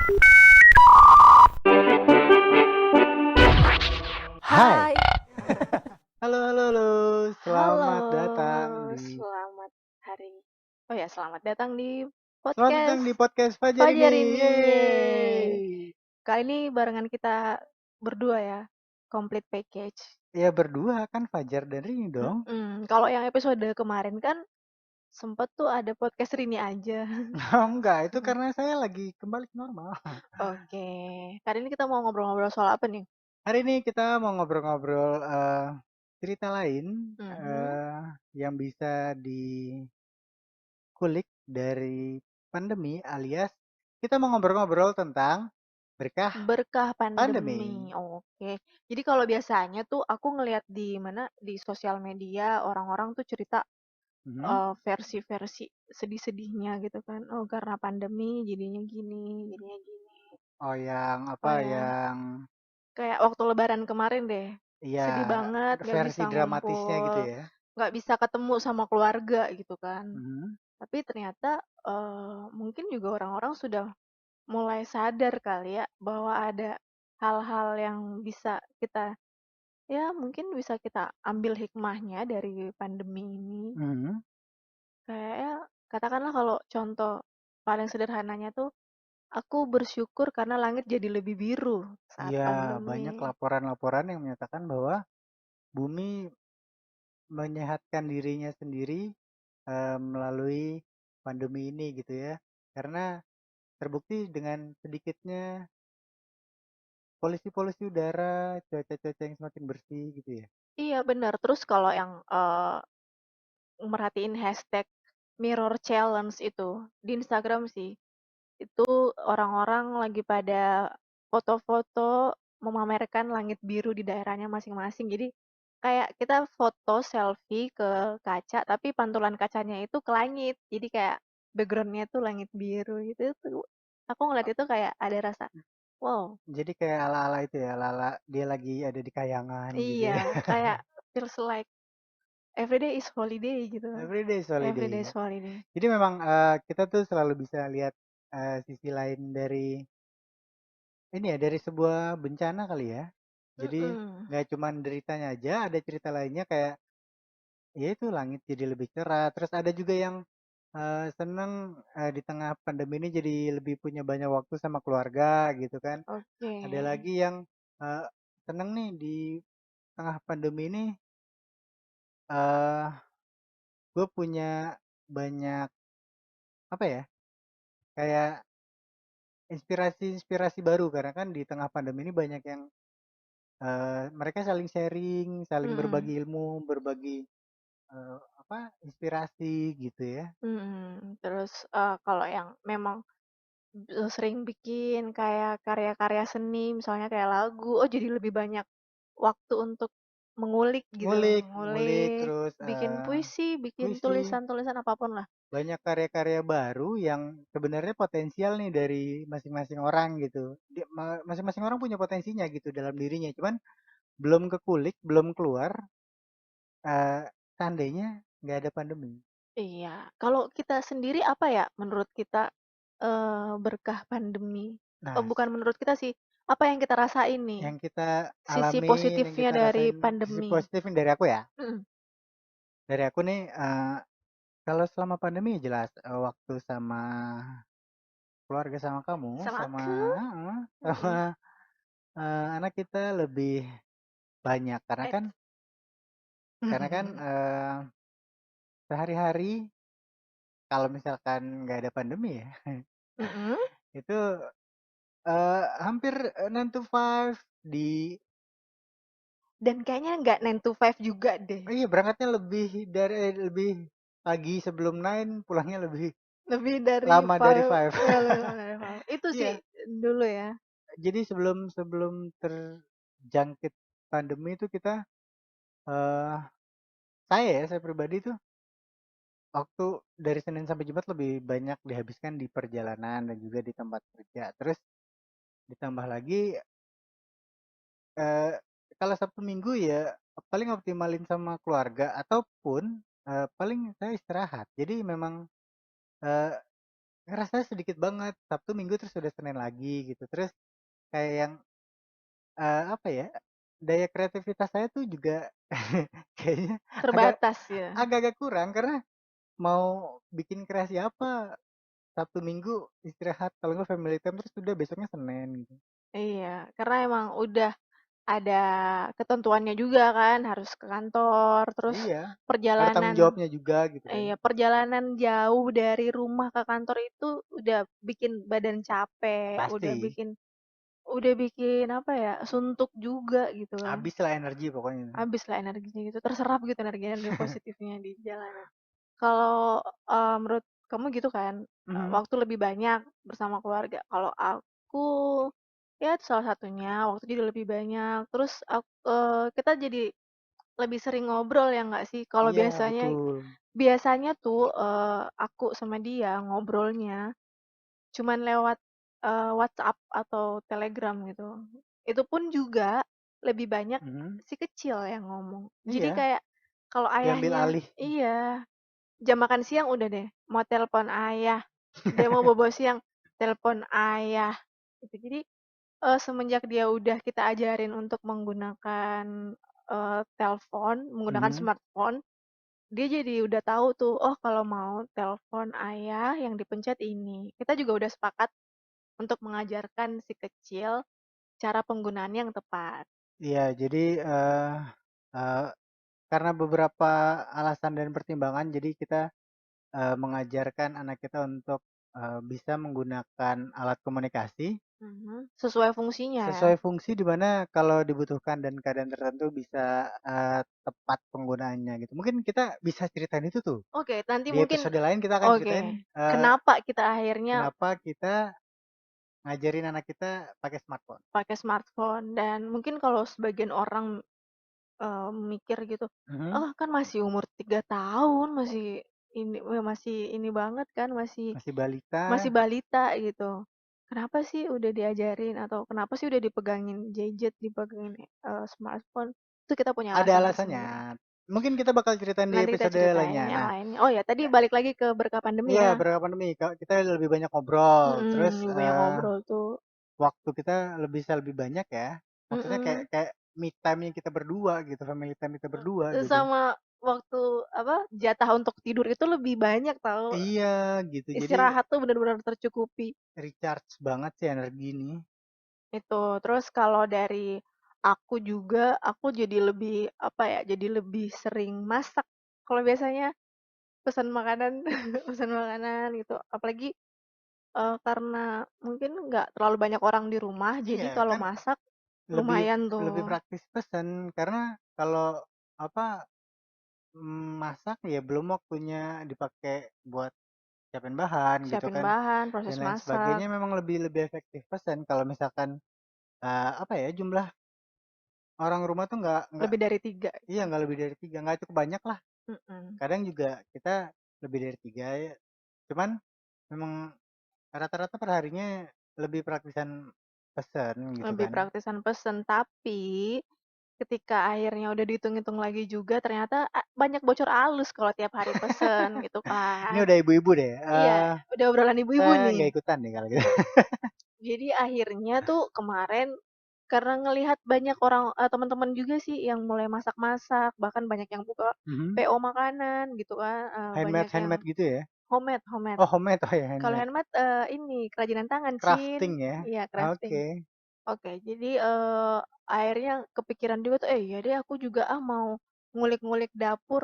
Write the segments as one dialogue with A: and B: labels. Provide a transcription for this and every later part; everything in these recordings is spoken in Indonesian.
A: Hai,
B: Hai,
A: halo halo halo, selamat datang
B: halo,
A: di
B: selamat hari. Oh ya, selamat datang di
A: selamat datang
B: podcast
A: di podcast Fajar
B: Fajar
A: ini.
B: ini. Yeay.
A: Yeay.
B: Kali ini barengan kita berdua ya, complete package.
A: Ya berdua kan Fajar dan Rini dong.
B: Kalau yang episode kemarin kan sempet tuh ada podcast Rini aja.
A: Oh, enggak, itu karena saya lagi kembali ke normal.
B: Oke, kali ini kita mau ngobrol-ngobrol soal apa nih?
A: Hari ini kita mau ngobrol-ngobrol cerita lain
B: Mhm.
A: yang bisa dikulik dari pandemi alias kita mau ngobrol-ngobrol tentang berkah
B: Berkah pandemi.
A: pandemi.
B: Oke. Jadi kalau biasanya tuh aku ngelihat di mana di sosial media orang-orang tuh cerita
A: Mhm.
B: versi-versi sedih-sedihnya gitu kan. Oh, karena pandemi jadinya gini, jadinya gini.
A: Oh yang apa
B: Oh ya,
A: yang
B: kayak waktu Lebaran kemarin deh.
A: ya
B: Sedih banget, nggak
A: versi
B: bisa
A: dramatisnya gitu
B: ngumpul,
A: ya.
B: nggak bisa ketemu sama keluarga gitu kan.
A: Mhm.
B: Tapi ternyata mungkin juga orang-orang sudah mulai sadar kali ya bahwa ada hal-hal yang bisa kita ya mungkin bisa kita ambil hikmahnya dari pandemi ini.
A: Mhm.
B: Kayaknya katakanlah kalau contoh paling sederhananya tuh, aku bersyukur karena langit jadi lebih biru saat
A: Iya,
B: pandemi.
A: banyak laporan-laporan yang menyatakan bahwa bumi menyehatkan dirinya sendiri melalui pandemi ini gitu ya. Karena terbukti dengan sedikitnya polusi-polusi udara, cuaca-cuaca yang semakin bersih gitu ya.
B: Iya benar, terus kalau yang merhatiin hashtag Mirror Challenge itu di Instagram sih, itu orang-orang lagi pada foto-foto memamerkan langit biru di daerahnya masing-masing. Jadi kayak kita foto selfie ke kaca, tapi pantulan kacanya itu ke langit. Jadi kayak backgroundnya tuh langit biru gitu tuh. Aku ngeliat itu kayak ada rasa, wow,
A: Jadi kayak ala-ala itu ya, ala-ala dia lagi ada di kayangan gitu
B: iya,
A: ya.
B: kayak feels like everyday is holiday gitu.
A: Everyday is
B: Everyday
A: holiday.
B: is holiday.
A: Jadi memang kita tuh selalu bisa lihat sisi lain dari ini ya, dari sebuah bencana kali ya. Jadi
B: Mm-mm.
A: nggak cuma deritanya aja, ada cerita lainnya kayak ya itu langit jadi lebih cerah. Terus ada juga yang seneng di tengah pandemi ini jadi lebih punya banyak waktu sama keluarga gitu kan.
B: Oke.
A: Ada lagi yang eh, seneng nih di tengah pandemi ini eh gue punya banyak apa ya, kayak inspirasi-inspirasi baru karena kan di tengah pandemi ini banyak yang mereka saling sharing, saling
B: Mm-mm.
A: berbagi ilmu, berbagi apa inspirasi gitu ya.
B: Terus kalau yang memang sering bikin kayak karya-karya seni, misalnya kayak lagu, oh jadi lebih banyak waktu untuk mengulik gitu,
A: Ngulik, ngulik
B: ngulik,
A: terus
B: bikin puisi, bikin
A: puisi,
B: tulisan-tulisan apapun lah.
A: banyak karya-karya baru yang sebenarnya potensial nih dari masing-masing orang gitu. Masing-masing orang punya potensinya gitu dalam dirinya, cuman belum kekulik, belum keluar eh seandainya nggak ada pandemi.
B: Iya, kalau kita sendiri apa ya menurut kita berkah pandemi? Oh,
A: Nah,
B: bukan menurut kita sih, apa yang kita rasain nih?
A: yang kita
B: Sisi
A: alamin, yang
B: positifnya
A: kita
B: dari
A: rasain, sisi
B: pandemi.
A: positifnya dari aku ya.
B: Mm.
A: Dari aku nih, kalau selama pandemi ya jelas waktu sama keluarga sama kamu,
B: Sama
A: sama
B: aku.
A: heeh, sama
B: Mm-mm.
A: anak kita lebih banyak karena
B: Eh,
A: kan sehari-hari kalau misalkan nggak ada pandemi ya,
B: mm-mm.
A: itu hampir 9 to 5 di
B: Dan kayaknya nggak 9 to 5 juga deh.
A: oh iya berangkatnya lebih pagi sebelum 9, pulangnya lebih
B: Lebih dari
A: lama dari
B: 5,
A: 5.
B: lebih dari 5. Itu sih
A: Iya,
B: dulu ya.
A: jadi sebelum sebelum terjangkit pandemi itu kita eh saya pribadi tuh waktu dari Senin sampai Jumat lebih banyak dihabiskan di perjalanan dan juga di tempat kerja. Terus ditambah lagi eh kalau Sabtu Minggu ya paling optimalin sama keluarga ataupun paling saya istirahat. Jadi memang eh ngerasa sedikit banget, Sabtu Minggu terus udah Senin lagi gitu. Terus kayak yang, apa ya, daya kreativitas saya tuh juga kayaknya agak
B: Terbatas ya?
A: agak-agak kurang karena mau bikin kreasi apa, Sabtu Minggu istirahat, kalau nggak family time terus udah besoknya Senin gitu.
B: Iya, karena emang udah ada ketentuannya juga kan, harus ke kantor, terus
A: Iya, ada tanggung
B: perjalanan
A: jawabnya juga gitu kan.
B: iya, perjalanan jauh dari rumah ke kantor itu udah bikin badan capek,
A: Pasti,
B: udah bikin apa ya, suntuk juga gitu kan.
A: habis lah energi pokoknya.
B: Habis lah energinya gitu, terserap gitu energi-energi positifnya di jalanan. Kalau, menurut kamu gitu kan,
A: Mhm,
B: waktu lebih banyak bersama keluarga. Kalau aku, ya itu salah satunya, waktu jadi lebih banyak, terus kita jadi lebih sering ngobrol ya nggak sih? Kalau
A: iya
B: biasanya
A: betul.
B: biasanya tuh, aku sama dia ngobrolnya cuman lewat, WhatsApp atau Telegram gitu. Itu pun juga lebih banyak
A: Mhm,
B: si kecil yang ngomong. Jadi
A: iya,
B: kayak kalau
A: diambil
B: ayahnya
A: alih.
B: iya, jam makan siang udah deh, mau telepon ayah, dia mau bobo siang, telepon ayah, gitu. Jadi, semenjak dia udah kita ajarin untuk menggunakan, telepon, menggunakan
A: Mhm,
B: smartphone, dia jadi udah tahu tuh, oh kalau mau telepon ayah yang dipencet ini. Kita juga udah sepakat untuk mengajarkan si kecil cara penggunaannya yang tepat.
A: iya jadi, eee, karena beberapa alasan dan pertimbangan jadi kita, mengajarkan anak kita untuk, bisa menggunakan alat komunikasi
B: Mhm, sesuai fungsinya ya.
A: sesuai fungsi di mana kalau dibutuhkan dan keadaan tertentu bisa, tepat penggunaannya gitu. Mungkin kita bisa ceritain itu tuh,
B: Oke, nanti
A: di
B: mungkin
A: episode lain kita akan ceritain,
B: oke, kenapa kita akhirnya
A: kenapa kita ngajarin anak kita pakai smartphone.
B: pakai smartphone dan mungkin kalau sebagian orang, mikir gitu,
A: Mhm,
B: "Oh, kan masih umur 3 tahun, masih ini banget kan, masih
A: masih balita,
B: masih balita," gitu. Kenapa sih udah diajarin atau kenapa sih udah dipegangin gadget, dipegangin, smartphone, itu kita punya
A: ada
B: alasan tersendiri.
A: alasannya. Mungkin kita bakal ceritain di
B: Nanti kita
A: episode
B: ceritain
A: lainnya.
B: yang
A: Nah,
B: lainnya. Oh ya, tadi balik lagi ke berkah pandemi
A: iya
B: ya.
A: berapa pandemi, kita lebih banyak ngobrol, terus,
B: Mhm, lebih banyak ngobrol tuh.
A: waktu kita bisa lebih banyak ya, maksudnya kayak
B: Mhm,
A: kayak me time-nya kita berdua gitu, family time kita berdua gitu.
B: sama waktu, apa, jatah untuk tidur itu lebih banyak tahu.
A: Iya gitu, jadi
B: Istirahat tuh bener-bener tercukupi.
A: recharge banget sih energi ini.
B: Itu. Terus kalau dari aku juga, aku jadi lebih, apa ya, jadi lebih sering masak. Kalau biasanya pesan makanan pesan makanan gitu. Apalagi, karena mungkin nggak terlalu banyak orang di rumah, jadi
A: Iya
B: kalau
A: kan
B: masak
A: lebih
B: lumayan
A: lebih
B: tuh,
A: praktis pesen, karena kalau apa, masak ya belum waktunya dipakai buat siapin bahan gitu
B: siapin
A: kan,
B: bahan,
A: dan
B: proses
A: lain
B: masak,
A: sebagainya memang lebih lebih efektif pesan kalau misalkan, apa ya, jumlah orang rumah tuh nggak
B: lebih dari 3
A: iya
B: gitu.
A: nggak lebih dari 3 nggak cukup banyak lah,
B: Mhm.
A: kadang juga kita lebih dari 3 ya, cuman memang rata-rata perharinya lebih praktisan pesen gitu
B: Lebih
A: kan.
B: praktisan pesen, tapi ketika akhirnya udah dihitung-hitung lagi juga ternyata banyak bocor halus kalau tiap hari pesen gitu
A: Ini
B: kan.
A: udah ibu-ibu deh,
B: Iya, udah obrolan ibu-ibu
A: saya
B: nih.
A: nggak ikutan nih kalau gitu.
B: Jadi akhirnya tuh kemarin karena ngelihat banyak orang teman-teman juga sih yang mulai masak-masak, bahkan banyak yang buka
A: Mhm,
B: PO makanan gitu kan, banyak yang
A: handmade gitu ya?
B: homemade homemade.
A: Oh homemade, oh ya
B: Kalau
A: handmade,
B: handmade, ini kerajinan tangan,
A: crafting
B: Cin.
A: ya?
B: Iya, crafting.
A: Oke,
B: Oke, jadi, akhirnya kepikiran juga tuh, ya deh aku juga mau ngulik-ngulik dapur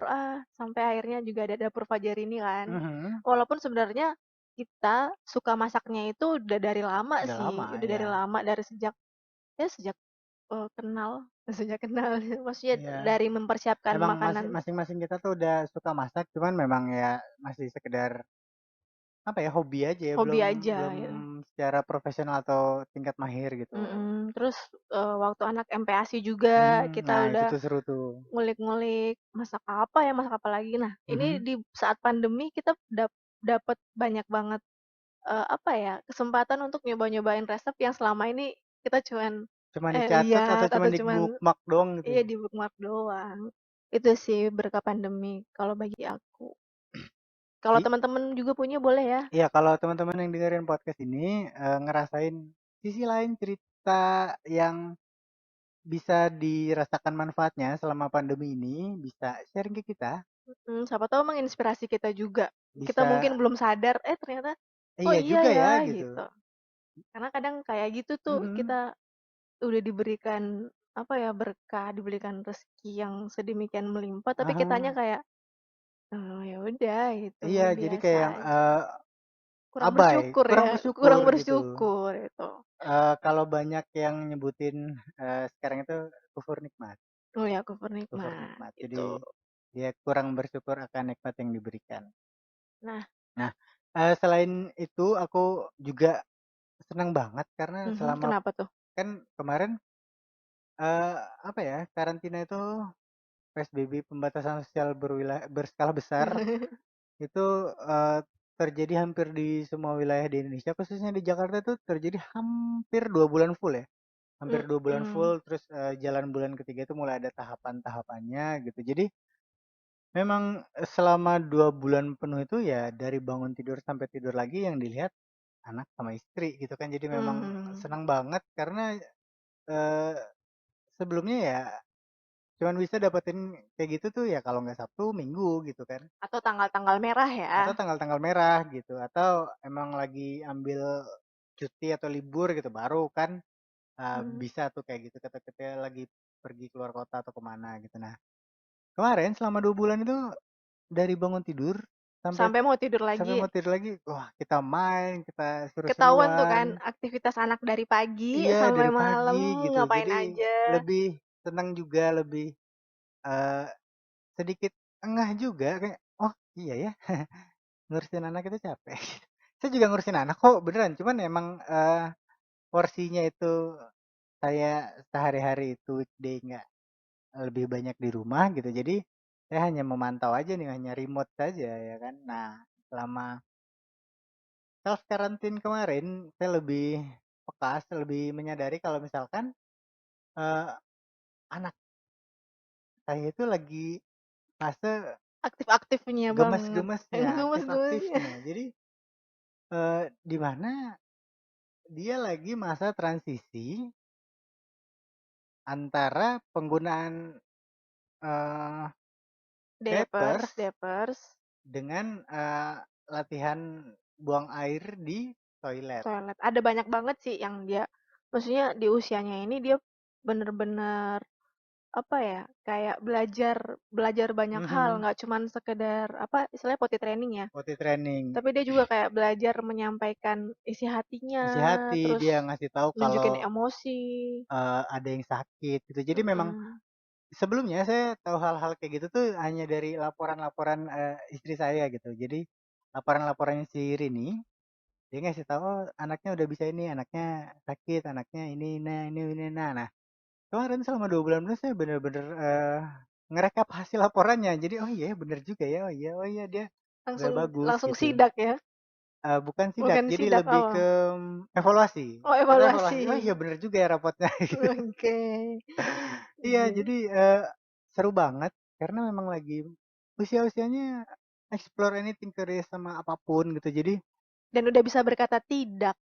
B: sampai akhirnya juga ada dapur Fajar ini kan.
A: mhm,
B: Walaupun sebenarnya kita suka masaknya itu udah dari lama
A: udah lama
B: sih, udah
A: ya,
B: dari lama, dari sejak ya sejak, kenal sejak kenal, maksudnya
A: iya.
B: dari mempersiapkan
A: Emang
B: makanan
A: masing-masing kita tuh udah suka masak, cuman memang ya masih sekedar, apa ya, hobi aja ya,
B: hobi
A: belum
B: aja
A: belum
B: gitu.
A: secara profesional atau tingkat mahir gitu.
B: Mhm, terus, waktu anak MPASI juga
A: Mhm,
B: kita
A: nah itu
B: udah
A: tuh seru tuh.
B: ngulik-ngulik, masak apa lagi. Nah, ini
A: Mhm,
B: di saat pandemi kita dapat banyak banget, apa ya, kesempatan untuk nyoba-nyobain resep yang selama ini kita cuman,
A: cuman dicatat atau
B: lihat
A: cuman
B: atau
A: di
B: cuman
A: bookmark doang gitu
B: iya
A: ya?
B: di bookmark doang. Itu sih berkah pandemi kalau bagi aku. Kalau
A: I
B: teman-teman juga punya boleh ya.
A: iya, kalau teman-teman yang dengerin podcast ini, ngerasain sisi lain cerita yang bisa dirasakan manfaatnya selama pandemi ini, bisa sharing ke kita,
B: Siapa tahu menginspirasi kita juga. Kita
A: bisa
B: mungkin belum sadar, ternyata, "Oh
A: iya
B: iya
A: juga
B: ya,"
A: ya gitu.
B: gitu. Karena kadang kayak gitu tuh
A: Mhm,
B: kita udah diberikan, apa ya, berkah, diberikan rezeki yang sedemikian melimpah, tapi kitanya
A: ah
B: kayak, ya udah gitu,
A: iya jadi
B: biasa
A: kayak yang,
B: aja. Kurang
A: abai,
B: bersyukur
A: kurang
B: ya,
A: bersyukur
B: kurang
A: gitu.
B: bersyukur itu.
A: Kalau banyak yang nyebutin, sekarang itu kufur nikmat
B: Oh ya, kufur
A: kufur
B: nikmat,
A: nikmat. Jadi,
B: itu.
A: dia kurang bersyukur akan nikmat yang diberikan.
B: Nah,
A: Nah, selain itu aku juga senang banget karena selama
B: kenapa tuh?
A: kan kemarin, eee, apa ya, karantina itu PSBB pembatasan sosial berskala besar itu, terjadi hampir di semua wilayah di Indonesia, khususnya di Jakarta itu terjadi hampir 2 bulan full ya, hampir 2 bulan
B: Mhm,
A: full terus, jalan bulan ketiga itu mulai ada tahapan-tahapannya gitu. Jadi memang, selama 2 bulan penuh itu ya dari bangun tidur sampai tidur lagi yang dilihat anak sama istri gitu kan. Jadi memang
B: mmm,
A: senang banget karena, eee, sebelumnya ya cuman bisa dapetin kayak gitu tuh ya kalau nggak Sabtu, Minggu gitu kan.
B: atau tanggal-tanggal merah ya?
A: Atau tanggal-tanggal merah gitu, atau emang lagi ambil cuti atau libur gitu, baru kan,
B: Mhm,
A: bisa tuh kayak gitu ketika lagi pergi keluar kota atau kemana gitu. Nah, kemarin selama 2 bulan itu dari bangun tidur sampai
B: sampai mau tidur
A: sampai
B: lagi,
A: mau tidur lagi, wah kita main, kita
B: ketahuan tuh kan
A: seru-seruan
B: aktivitas anak dari pagi
A: iya,
B: sampai
A: dari
B: malam
A: pagi gitu.
B: ngapain
A: Jadi
B: aja.
A: lebih tenang juga, lebih, eee, sedikit engah juga kayak, "Oh iya ya, ngurusin anak itu capek." Saya juga ngurusin anak kok beneran, cuman emang, porsinya itu saya sehari-hari itu weekday nggak lebih banyak di rumah gitu, jadi saya hanya memantau aja nih, hanya remote saja ya kan. Nah, selama self quarantine kemarin, saya lebih peka, lebih menyadari kalau misalkan, eee, anak saya itu lagi fase
B: Aktif-aktifnya banget,
A: gemes-gemesnya,
B: gemes-gemesnya.
A: aktif-aktifnya. Jadi, di mana dia lagi masa transisi antara penggunaan, eee, diapers
B: Diapers,
A: dengan, latihan buang air di toilet.
B: toilet. Ada banyak banget sih yang dia maksudnya di usianya ini dia bener-bener, apa ya, kayak belajar belajar banyak hal,
A: Mhm,
B: nggak cuman sekedar, apa, istilahnya potty training ya,
A: potty training.
B: tapi dia juga kayak belajar menyampaikan isi hatinya,
A: Isi hati, dia
B: terus
A: ngasih tahu
B: nunjukin
A: kalau,
B: emosi.
A: ada yang sakit gitu. Jadi memang
B: Mhm,
A: sebelumnya saya tahu hal-hal kayak gitu tuh hanya dari laporan-laporan, istri saya gitu. Jadi laporan-laporannya si Rini, dia ngasih tahu, "Oh anaknya udah bisa ini, anaknya sakit, anaknya ini, nah ini." Nah, kemarin selama 2 bulan penuh saya bener-bener, ngerekap hasil laporannya. Jadi, "Oh iya ya bener juga ya, oh iya dia udah
B: langsung
A: bagus,"
B: langsung
A: gitu.
B: sidak ya?
A: Bukan sidak,
B: Bukan
A: jadi
B: sidak,
A: lebih
B: apa?
A: ke, evaluasi.
B: Oh,
A: Kita evaluasi, "Oh iya
B: evaluasi.
A: bener juga ya rapotnya," gitu.
B: Oke.
A: Iya,
B: Iya.
A: jadi, seru banget karena memang lagi usia-usianya explore anything, curious sama apapun gitu. Jadi
B: Dan udah bisa berkata tidak.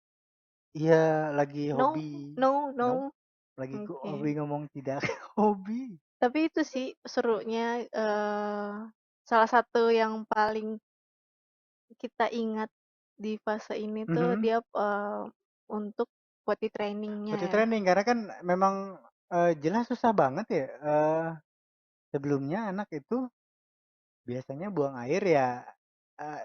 A: iya, lagi hobi
B: No, no,
A: nope,
B: no.
A: lagi hobi
B: Oke.
A: ngomong tidak. Hobi.
B: Tapi itu sih serunya, salah satu yang paling kita ingat di fase ini tuh
A: Mhm,
B: dia, untuk potty training-nya
A: potty
B: ya.
A: training karena kan memang, jelas susah banget ya, sebelumnya anak itu biasanya buang air ya,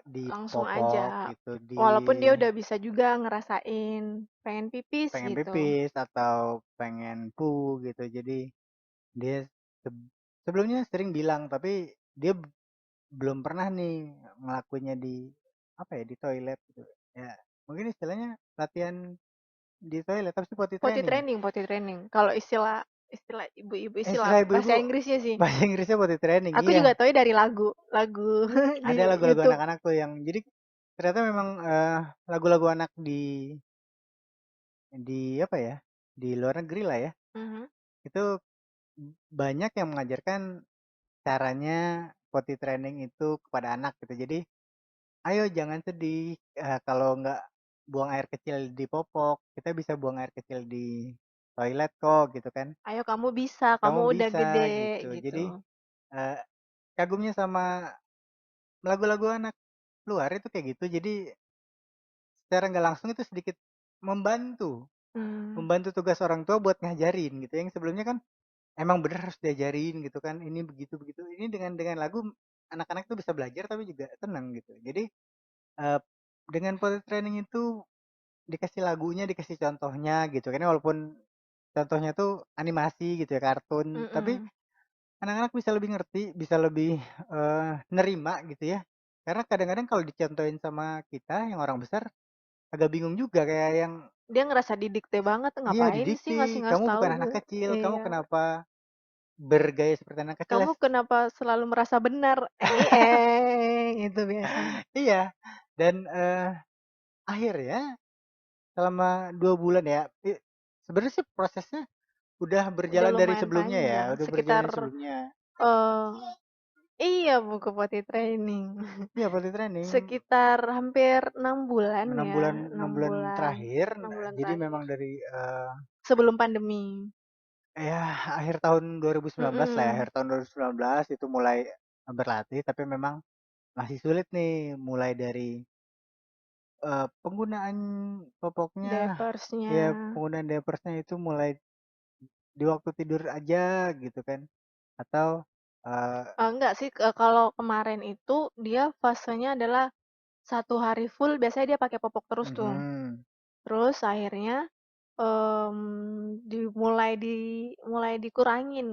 A: di
B: Langsung
A: popok
B: aja.
A: gitu, di
B: Walaupun dia udah bisa juga ngerasain pengen pipis
A: pengen
B: gitu.
A: pipis atau pengen poo gitu. Jadi dia seb sebelumnya sering bilang, tapi dia belum pernah nih ngelakuinnya di, apa ya, di toilet gitu. Ya mungkin istilahnya latihan di toilet, tapi potty
B: Potty
A: training.
B: training, potty training. Kalau istilah istilah ibu-ibu, istilah
A: Istilah
B: bahasa
A: ibu-ibu
B: Inggrisnya sih.
A: bahasa Inggrisnya potty training,
B: Aku
A: iya.
B: juga taunya dari lagu lagu
A: Ada
B: di
A: lagu-lagu
B: YouTube.
A: anak-anak tuh yang jadi ternyata memang, lagu-lagu anak di apa ya, di luar negeri lah ya,
B: Mhm.
A: itu banyak yang mengajarkan caranya potty training itu kepada anak gitu. Jadi "Ayo jangan sedih, kalau nggak buang air kecil di popok, kita bisa buang air kecil di toilet kok," gitu kan.
B: "Ayo kamu bisa, kamu
A: "Kamu
B: udah
A: bisa,"
B: gede,"
A: gitu.
B: gitu.
A: Jadi, eee, kagumnya sama lagu-lagu anak luar itu kayak gitu, jadi secara nggak langsung itu sedikit membantu,
B: Mmm,
A: membantu tugas orang tua buat ngajarin gitu, yang sebelumnya kan emang bener harus diajarin gitu kan, ini begitu begitu, ini dengan lagu anak-anak tuh bisa belajar tapi juga seneng gitu. Jadi, eee, dengan potret training itu dikasih lagunya, dikasih contohnya gitu kan ya, walaupun contohnya tuh animasi gitu ya, kartun, tapi
B: mhm.
A: anak-anak bisa lebih ngerti, bisa lebih, nerima gitu ya. Karena kadang-kadang kalau dicontohin sama kita yang orang besar, agak bingung juga kayak yang
B: Dia ngerasa didikte banget,
A: iya
B: ngapain sih
A: didikte,
B: ngasih-ngasih
A: "Kamu
B: tahu
A: bukan anak kecil, kamu
B: iya.
A: kenapa bergaya seperti anak kecil?"
B: "Kamu kenapa selalu merasa benar?" Itu biasanya.
A: Iya, dan, akhirnya selama 2 bulan ya, sebenarnya sih prosesnya udah
B: Udah
A: berjalan dari
B: lumayan
A: sebelumnya ya,
B: panjang,
A: udah berjalan
B: sekitar
A: dari sebelumnya.
B: eee, iya buku potty training.
A: Iya potty training,
B: Sekitar hampir 6 bulan
A: 6
B: ya,
A: bulan
B: 6
A: 6 bulan
B: bulan,
A: terakhir,
B: 6 bulan
A: jadi memang
B: terakhir.
A: dari,
B: Sebelum pandemi.
A: ya akhir tahun 2019 lah ya,
B: Mhm,
A: akhir tahun 2019 itu mulai, berlatih, tapi memang masih sulit nih mulai dari, penggunaan popoknya,
B: diapers-nya.
A: ya penggunaan diapersnya itu mulai di waktu tidur aja gitu kan, atau, eee
B: Enggak sih, kalau kemarin itu dia fasenya adalah 1 hari full biasanya dia pakai popok terus tuh.
A: mhm,
B: Terus akhirnya, mulai dikurangin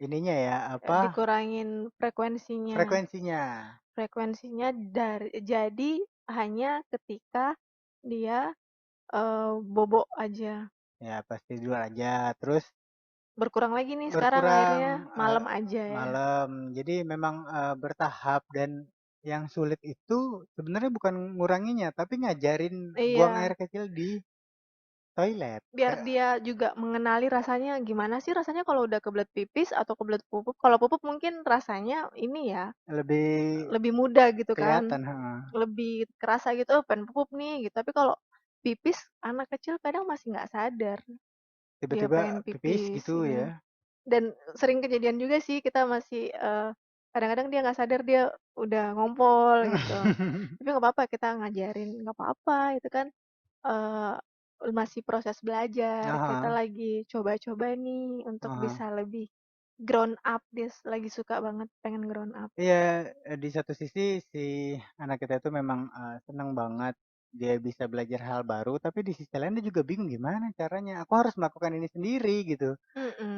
A: ininya ya, apa,
B: dikurangin frekuensinya.
A: frekuensinya.
B: Frekuensinya jadi hanya ketika dia, bobo aja.
A: Ya pas tidur aja, terus
B: Berkurang lagi nih sekarang
A: berkurang,
B: akhirnya malam aja ya.
A: malam. Jadi memang, bertahap dan yang sulit itu sebenarnya bukan nguranginya, tapi ngajarin buang
B: Iya,
A: air kecil di toilet.
B: biar dia juga mengenali rasanya, gimana sih rasanya kalau udah kebelet pipis atau kebelet pupuk. Kalau pupuk mungkin rasanya ini ya,
A: Lebih
B: lebih mudah gitu kan,
A: kelihatan heeh,
B: lebih kerasa gitu, "Oh pengen pup nih," gitu. Tapi kalau pipis, anak kecil kadang masih nggak sadar dia
A: tiba-tiba
B: pengen
A: pipis
B: pipis,
A: gitu
B: iya.
A: ya.
B: Dan sering kejadian juga sih kita masih, kadang-kadang dia nggak sadar dia udah ngompol gitu. Tapi nggak apa-apa kita ngajarin, nggak apa-apa itu kan, eee, masih proses belajar, kita
A: Ah
B: lagi coba-coba nih untuk
A: hah.
B: bisa lebih grown up, dia lagi suka banget pengen grown up.
A: Iya, di satu sisi si anak kita itu memang, senang banget dia bisa belajar hal baru, tapi di sisi lain dia juga bingung gimana caranya, aku harus melakukan ini sendiri gitu,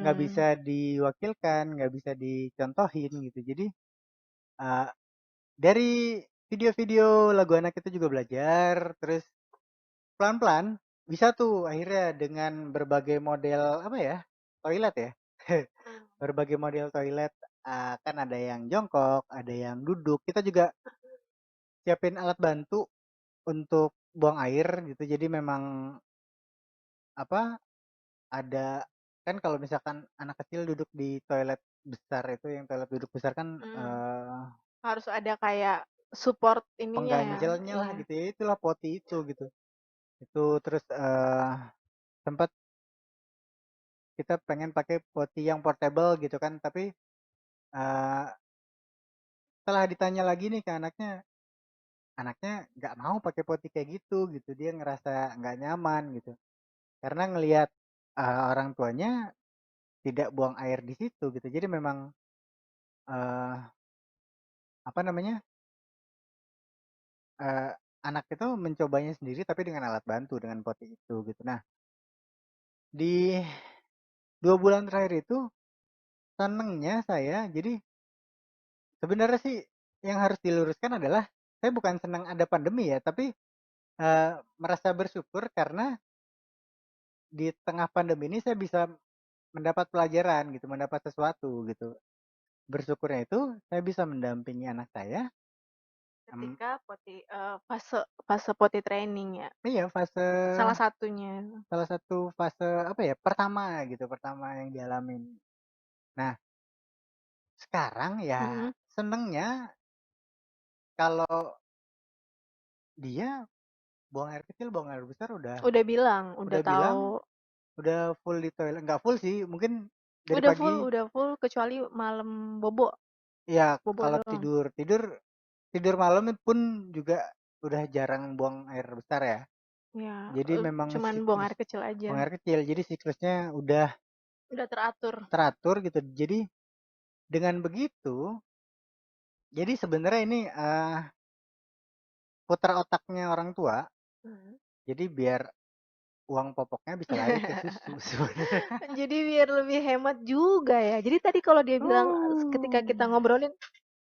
A: nggak bisa
B: Mhm,
A: diwakilkan, nggak bisa dicontohin gitu. Jadi, eee, dari video-video lagu anak itu juga belajar, terus pelan-pelan bisa tuh akhirnya dengan berbagai model apa ya, toilet ya,
B: mmm,
A: berbagai model toilet, kan ada yang jongkok, ada yang duduk, kita juga siapin alat bantu untuk buang air gitu. Jadi memang apa, ada kan kalau misalkan anak kecil duduk di toilet besar itu yang toilet duduk besar kan,
B: mhm, harus ada kayak support ininya ya,
A: pengganjalnya lah
B: iya.
A: gitu ya, itulah poti itu gitu. Itu terus, sempet kita pengen pakai poti yang portable gitu kan, tapi, eee, setelah ditanya lagi nih ke anaknya, anaknya nggak mau pakai poti kayak gitu, dia ngerasa nggak nyaman gitu. Karena ngelihat, orang tuanya tidak buang air di situ gitu. Jadi memang, eee, apa namanya, eee, anak itu mencobanya sendiri tapi dengan alat bantu, dengan poti itu gitu. Nah, di 2 bulan terakhir itu senengnya saya jadi sebenarnya sih yang harus diluruskan adalah saya bukan senang ada pandemi ya, tapi, merasa bersyukur karena di tengah pandemi ini saya bisa mendapat pelajaran gitu, mendapat sesuatu gitu. Bersyukurnya itu saya bisa mendampingi anak saya, mmm,
B: Ketika fase fase potty training ya,
A: iya fase
B: salah satunya.
A: salah satu fase apa ya, pertama gitu, pertama yang dialamin. Nah, sekarang ya
B: Mhm,
A: senengnya kalau dia buang air kecil, buang air besar
B: Udah bilang, udah
A: udah bilang
B: tahu,
A: udah full di toilet, nggak full sih, mungkin dari pagi.
B: udah full kecuali malam bobo,
A: Ya
B: bobo
A: kalau
B: doang.
A: tidur tidur tidur malam pun juga udah jarang buang air besar ya.
B: Ya,
A: Jadi memang
B: cuman buang
A: siklus
B: air kecil aja.
A: buang air kecil, jadi siklusnya udah
B: Udah teratur.
A: teratur gitu. Jadi dengan begitu, jadi sebenarnya ini putar otaknya orang tua.
B: Mhm.
A: Jadi biar uang popoknya bisa lari ke susu sebenarnya.
B: Jadi biar lebih hemat juga ya. Jadi tadi kalau dia bilang ketika kita
A: Uh.
B: ngobrolin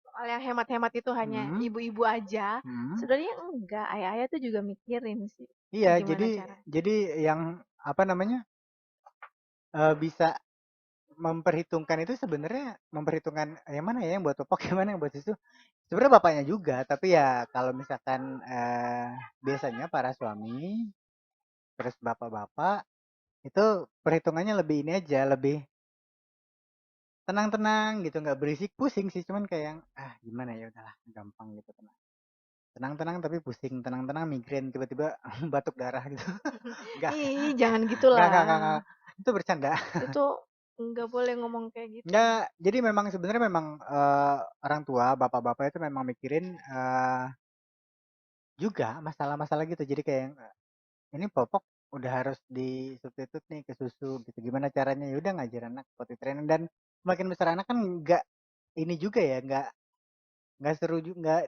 B: soal yang hemat-hemat itu hanya
A: Hmm,
B: ibu-ibu aja,
A: hmm.
B: sebenarnya enggak, ayah-ayah tuh juga mikirin sih
A: Iya,
B: gimana cara.
A: jadi yang apa namanya bisa memperhitungkan itu sebenarnya memperhitungkan yang mana ya yang buat popok, yang mana yang buat susu. Sebenarnya bapaknya juga, tapi ya kalau misalkan biasanya para suami terus bapak-bapak itu perhitungannya lebih ini aja, lebih tenang-tenang gitu, nggak berisik pusing sih, cuman kayak yang gimana ya udahlah gampang gitu, tenang. Tenang-tenang tapi pusing, tenang-tenang migrain tiba-tiba batuk darah gitu. Enggak,
B: Ih, jangan gitulah.
A: enggak. Itu bercanda.
B: Itu nggak boleh ngomong kayak gitu.
A: Enggak, jadi memang sebenarnya memang orang tua, bapak-bapak itu memang mikirin juga masalah-masalah gitu. Jadi kayak yang, ini popok udah harus disubstitut nih ke susu gitu. Gimana caranya? Ya udah ngajar anak potty training, dan semakin besar anak kan enggak ini juga ya, enggak seru juga, enggak,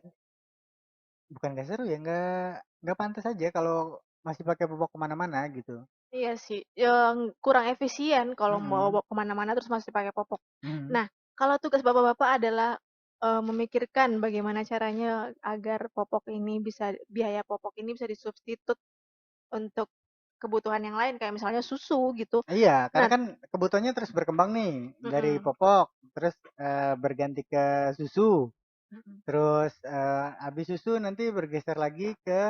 A: bukan enggak seru ya, enggak pantas aja kalau masih pakai popok kemana-mana gitu.
B: Iya sih, yang kurang efisien kalau mau
A: Mm-mm.
B: bawa kemana-mana terus masih pakai popok.
A: Mm.
B: Nah, kalau tugas bapak-bapak adalah, memikirkan bagaimana caranya agar popok ini bisa biaya popok ini bisa disubstitut untuk kebutuhan yang lain kayak misalnya susu gitu.
A: Iya, karena
B: Nah,
A: kan kebutuhannya terus berkembang nih dari
B: mhm,
A: popok, terus berganti ke susu,
B: mhm,
A: terus habis susu nanti bergeser lagi ke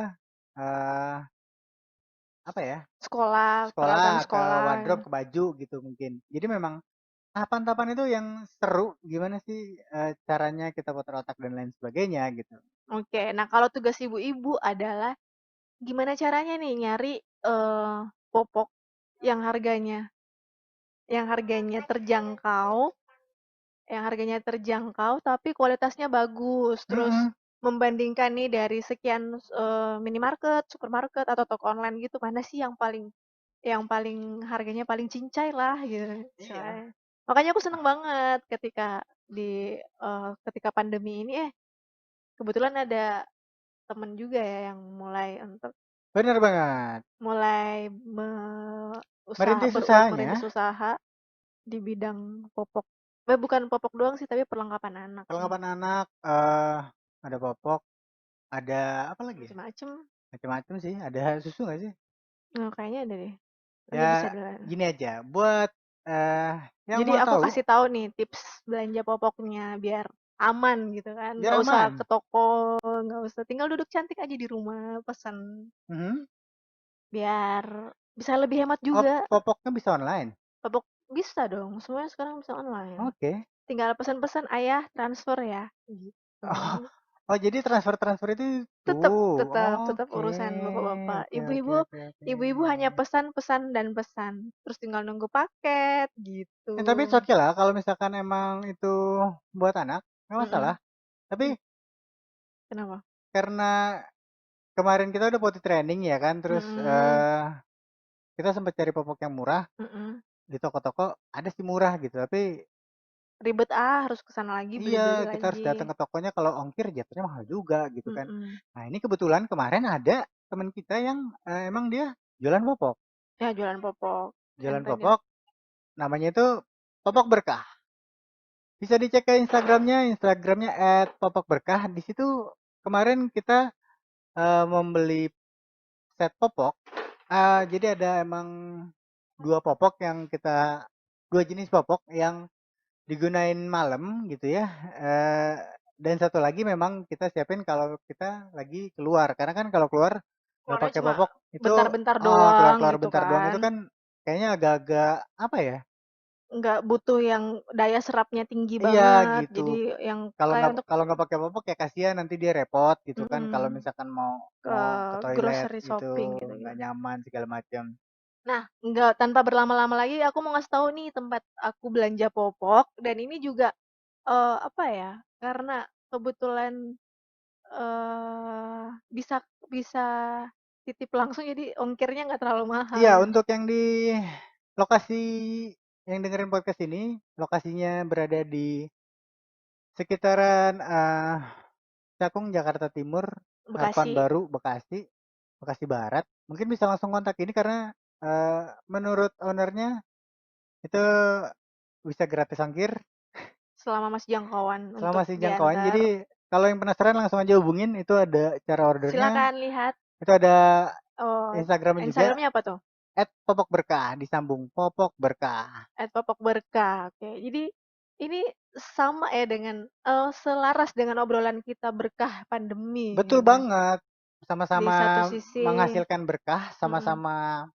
A: eh, apa ya?
B: sekolah, peralatan
A: Sekolah, ke
B: sekolah.
A: wardrobe, ke baju gitu mungkin. Jadi memang tahapan-tahapan itu yang seru. Gimana sih caranya kita putar otak dan lain sebagainya gitu.
B: Oke, nah kalau tugas ibu-ibu adalah gimana caranya nih nyari, popok yang harganya terjangkau, tapi kualitasnya bagus. Terus
A: Mm-mm.
B: membandingkan nih dari sekian, minimarket, supermarket, atau toko online gitu, mana sih yang paling harganya paling cincai lah gitu
A: Iya.
B: istilahnya. Makanya aku seneng banget ketika pandemi ini, kebetulan ada temen juga ya yang mulai untuk
A: Bener banget.
B: mulai
A: Merintis usahanya,
B: merintis usaha di bidang popok. Bukan popok doang sih, tapi perlengkapan anak nih,
A: perlengkapan anak, ada popok, ada apa lagi ya?
B: macem-macem.
A: Macam-macam sih. Ada susu nggak sih?
B: Nah, kayaknya ada deh. Nanti bisa
A: Ya
B: deh.
A: gini aja, buat yang
B: Jadi
A: mau
B: aku
A: tahu
B: kasih tahu nih tips belanja popoknya biar aman gitu kan.
A: biar
B: Nggak usah ke
A: aman.
B: toko, nggak usah, tinggal duduk cantik aja di rumah, pesan.
A: Mhm.
B: Biar bisa lebih hemat
A: Oh,
B: juga.
A: popoknya bisa online.
B: Popok bisa dong, semuanya sekarang bisa online.
A: Oke.
B: Tinggal pesan-pesan, "Ayah transfer ya." Gitu.
A: Oh, oh jadi transfer-transfer itu
B: Tetep
A: tuh.
B: tetep tetep
A: Oke.
B: urusan bapak-bapak.
A: Oke, oke,
B: Ibu-ibu
A: oke, oke.
B: ibu-ibu hanya pesan, pesan, dan pesan. Terus tinggal nunggu paket,
A: Tapi it's
B: gitu.
A: okay lah kalau misalkan emang itu buat anak, nggak masalah.
B: Mhm.
A: Tapi
B: Kenapa?
A: karena kemarin kita udah potty training ya kan, terus
B: Mhm,
A: kita sempat cari popok yang murah
B: mhm.
A: di toko-toko, ada sih murah gitu. Tapi
B: Ribet, harus ke sana lagi,
A: iya,
B: beli-beli
A: kita harus
B: lagi.
A: datang ke tokonya, kalau ongkir jatuhnya mahal juga gitu kan.
B: Mhm.
A: Nah, ini kebetulan kemarin ada teman kita yang emang dia jualan popok.
B: Ya, jualan popok. Yang
A: Jualan
B: tadi
A: popok, namanya itu Popok Berkah. Bisa dicek ke Instagramnya @popokberkah. Di situ kemarin kita membeli set popok. Jadi ada emang dua jenis popok yang digunain malam gitu ya. Eh, dan satu lagi memang kita siapin kalau kita lagi keluar. Karena kan kalau keluar nggak
B: keluarnya
A: pakai
B: cuma
A: popok itu
B: bentar-bentar doang
A: keluar-keluar
B: gitu
A: bentar doang
B: kan.
A: itu kan kayaknya agak-agak apa ya?
B: nggak butuh yang daya serapnya tinggi
A: Iya
B: banget,
A: gitu.
B: jadi yang
A: Kalau
B: kayak
A: nggak
B: untuk
A: kalau nggak pakai popok ya kasihan nanti dia repot gitu kan kalau
B: mhm,
A: misalkan mau
B: ke
A: mau ke toilet
B: grocery
A: gitu,
B: shopping
A: nggak
B: gitu-gitu.
A: nyaman segala macam.
B: Nah, nggak tanpa berlama-lama lagi aku mau ngasih tahu nih tempat aku belanja popok dan ini juga, apa ya, karena kebetulan, bisa bisa titip langsung jadi ongkirnya nggak terlalu mahal
A: Iya,
B: gitu.
A: untuk yang di lokasi yang dengerin podcast ini, lokasinya berada di sekitaran, Cakung, Jakarta Timur, Harapan
B: Bekasi,
A: Baru, Bekasi, Bekasi Barat. Mungkin bisa langsung kontak ini karena, menurut owner-nya itu bisa gratis ongkir
B: selama masih jangkauan
A: selama
B: untuk
A: masih jangkauan.
B: diantar.
A: Jadi kalau yang penasaran langsung aja hubungin, itu ada cara ordernya,
B: Silakan lihat,
A: itu ada
B: oh,
A: Instagramnya juga,
B: Instagram-nya apa tuh?
A: @popokberkah, disambung Popok Berkah.
B: @popokberkah, oke. Jadi ini sama ya dengan, selaras dengan obrolan kita berkah pandemi
A: Betul
B: gitu.
A: banget,
B: Di
A: sama-sama
B: satu sisi
A: menghasilkan berkah,
B: mhm,
A: sama-sama,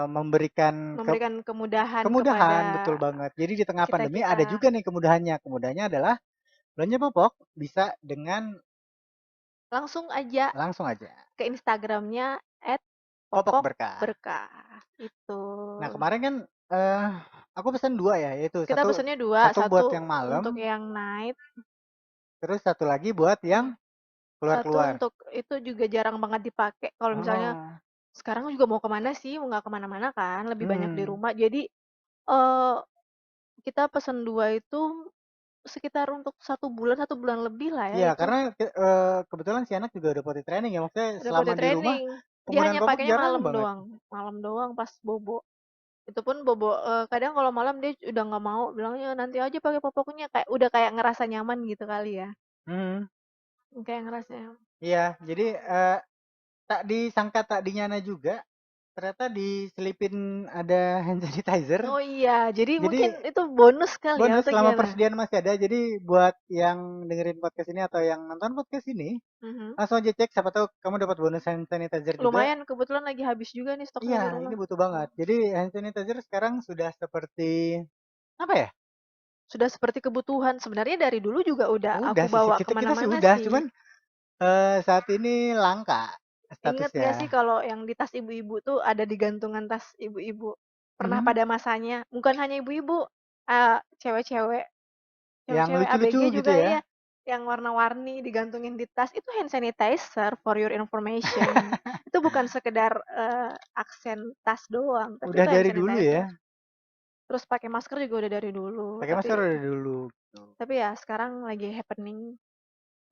A: memberikan
B: memberikan kemudahan kepada
A: kemudahan, betul banget. Jadi di tengah pandemi ada
B: kita-kita.
A: juga nih kemudahannya. Kemudahannya adalah belanja popok bisa dengan
B: Langsung aja
A: langsung aja,
B: ke Instagram-nya
A: Popok Berkah.
B: @popokberkah, itu.
A: Nah kemarin kan, eee, aku pesan 2 ya, yaitu
B: Kita
A: satu
B: pesennya 2,
A: satu buat
B: satu
A: yang
B: untuk
A: malam,
B: yang night,
A: terus satu lagi buat yang
B: satu
A: keluar-keluar.
B: untuk itu juga jarang banget dipakai kalau misalnya
A: Heeh,
B: sekarang juga mau kemana sih, mau nggak kemana mana kan, lebih banyak di
A: mhm.
B: rumah. Jadi, eee, kita pesen 2 itu sekitar untuk 1 bulan lebih lah ya
A: Iya
B: itu,
A: karena kebetulan si anak juga udah potty training ya, maksudnya
B: udah
A: selama
B: potty
A: di rumah
B: training. Dia
A: penggunaan
B: hanya
A: popok
B: pakainya
A: jarang banget.
B: malam doang pas bobo. Itu pun bobo kadang kalau malam dia udah nggak mau, bilangnya, "Nanti aja pakai popoknya," kayak udah kayak ngerasa nyaman gitu kali ya,
A: Mhm,
B: kayak ngerasa
A: iya jadi, tak disangka tak dinyana juga, ternyata diselipin ada hand sanitizer,
B: oh iya, jadi
A: jadi
B: mungkin itu bonus kali ya
A: bonus
B: atau
A: selama
B: gimana?
A: persediaan masih ada, jadi buat yang dengerin podcast ini atau yang nonton podcast ini,
B: Mhm.
A: langsung aja cek siapa tahu kamu dapat bonus hand sanitizer juga.
B: Lumayan kebetulan lagi habis juga nih stoknya
A: Iya,
B: di
A: ini
B: rumah.
A: butuh banget. Jadi hand sanitizer sekarang sudah seperti, apa ya,
B: Sudah seperti kebutuhan, sebenarnya dari dulu juga udah
A: udah
B: aku
A: sih
B: bawa
A: kita
B: kemana
A: sih
B: mana
A: udah,
B: sih.
A: cuman, saat ini langka
B: Ingat nggak
A: statusnya.
B: sih kalau yang di tas ibu-ibu tuh ada di gantungan tas ibu-ibu? Pernah
A: Mhm,
B: pada masanya, bukan hanya ibu-ibu, cewek-cewek
A: yang
B: cewek-cewek
A: lucu-lucu
B: ABG
A: gitu
B: juga
A: ya.
B: iya, yang warna-warni digantungin di tas, itu hand sanitizer for your information. Itu bukan sekedar, aksen tas doang, tapi
A: Udah
B: itu hand
A: dari dulu
B: sanitizer.
A: ya,
B: Terus pakai masker juga udah dari dulu,
A: pakai masker udah dulu gitu.
B: tapi ya sekarang lagi happening,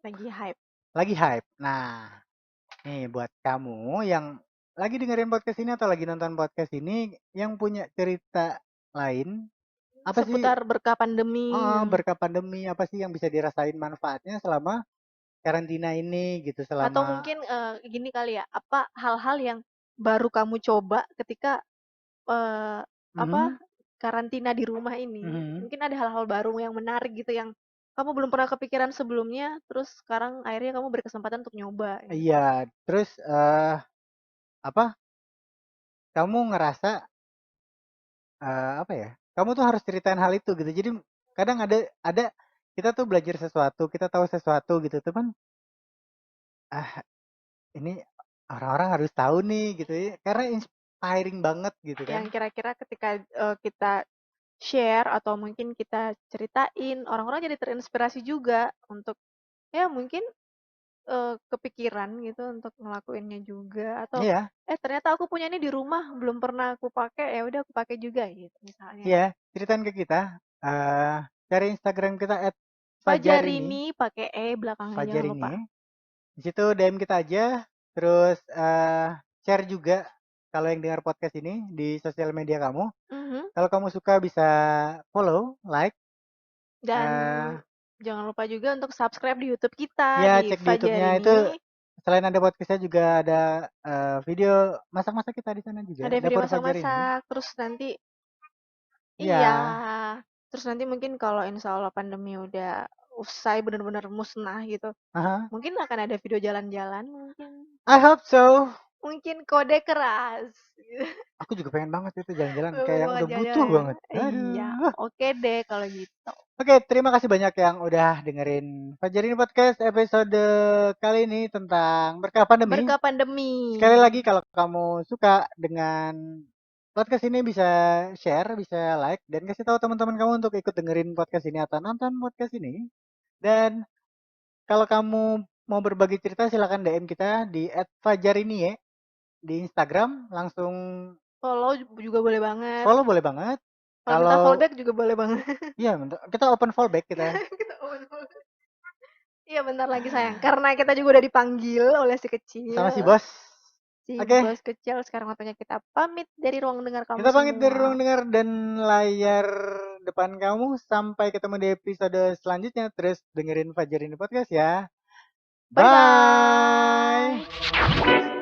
B: lagi hype.
A: Lagi hype. Nah, nih buat kamu yang lagi dengerin podcast ini atau lagi nonton podcast ini yang punya cerita lain, apa sih,
B: Seputar berkah pandemi gitu.
A: berkah pandemi, apa sih yang bisa dirasain manfaatnya selama karantina ini gitu,
B: Atau
A: selama
B: mungkin, gini kali ya, apa hal-hal yang baru kamu coba ketika, eee, apa,
A: mhm,
B: karantina di rumah ini?
A: mhm,
B: Mungkin ada hal-hal baru yang menarik gitu yang kamu belum pernah kepikiran sebelumnya, terus sekarang akhirnya kamu berkesempatan untuk nyoba gitu.
A: iya. Terus, apa, kamu ngerasa, apa ya, kamu tuh harus ceritain hal itu gitu. Jadi kadang ada kita tuh belajar sesuatu, kita tahu sesuatu gitu, cuman, ah ini orang-orang harus tahu nih gitu ya, karena inspiring banget gitu kan.
B: Yang kira-kira ketika, kita share atau mungkin kita ceritain, orang-orang jadi terinspirasi juga untuk ya mungkin kepikiran gitu untuk ngelakuinnya juga atau,
A: Iya,
B: ternyata aku punya ini di rumah belum pernah aku pakai, ya udah aku pakai juga gitu misalnya.
A: iya, ceritain ke kita, cari Instagram kita @fajarini,
B: Fajarini pakai E belakangnya jangan lupa.
A: Fajarini. Di situ DM kita aja, terus, share juga kalau yang dengar podcast ini di sosial media kamu.
B: Mhm,
A: Kalau kamu suka bisa follow, like,
B: dan
A: eee,
B: jangan lupa juga untuk subscribe di YouTube kita,
A: ya
B: di
A: cek di YouTube-nya itu
B: Fajarini.
A: selain ada podcast juga ada, video masak-masak kita di sana juga,
B: Ada video
A: Dapur Fajarini.
B: masak-masak, terus nanti
A: Iya,
B: iya, terus nanti mungkin kalau insyaallah pandemi udah usai bener-bener musnah gitu,
A: ah
B: mungkin akan ada video jalan-jalan mungkin.
A: I hope so.
B: Mungkin kode keras.
A: Aku juga pengen banget itu jalan-jalan kayak
B: Pengen
A: yang
B: banget
A: udah butuh
B: jalan-jalan ya.
A: banget.
B: Iya,
A: Aduh.
B: oke deh kalau gitu.
A: Oke, terima kasih banyak yang udah dengerin Fajarin Podcast episode kali ini tentang berkah pandemi.
B: Berkah pandemi.
A: Sekali lagi kalau kamu suka dengan podcast ini bisa share, bisa like, dan kasih tahu teman-teman kamu untuk ikut dengerin podcast ini atau nonton podcast ini. Dan kalau kamu mau berbagi cerita silahkan DM kita di @fajarinie di Instagram. Langsung
B: Follow juga boleh banget.
A: follow boleh banget.
B: Kalau minta
A: Kalau
B: fallback juga boleh banget.
A: iya, kita open fallback kita
B: Kita open fallback. Iya bentar lagi sayang, karena kita juga udah dipanggil oleh si
A: sama si
B: kecil,
A: bos.
B: si
A: Oke,
B: bos kecil, sekarang waktunya kita pamit dari ruang dengar kamu
A: kita pamit dari ruang
B: semua.
A: dengar dan layar depan kamu. Sampai ketemu di episode selanjutnya. Terus dengerin Fajar ini podcast ya.
B: Bye bye.
A: Bye.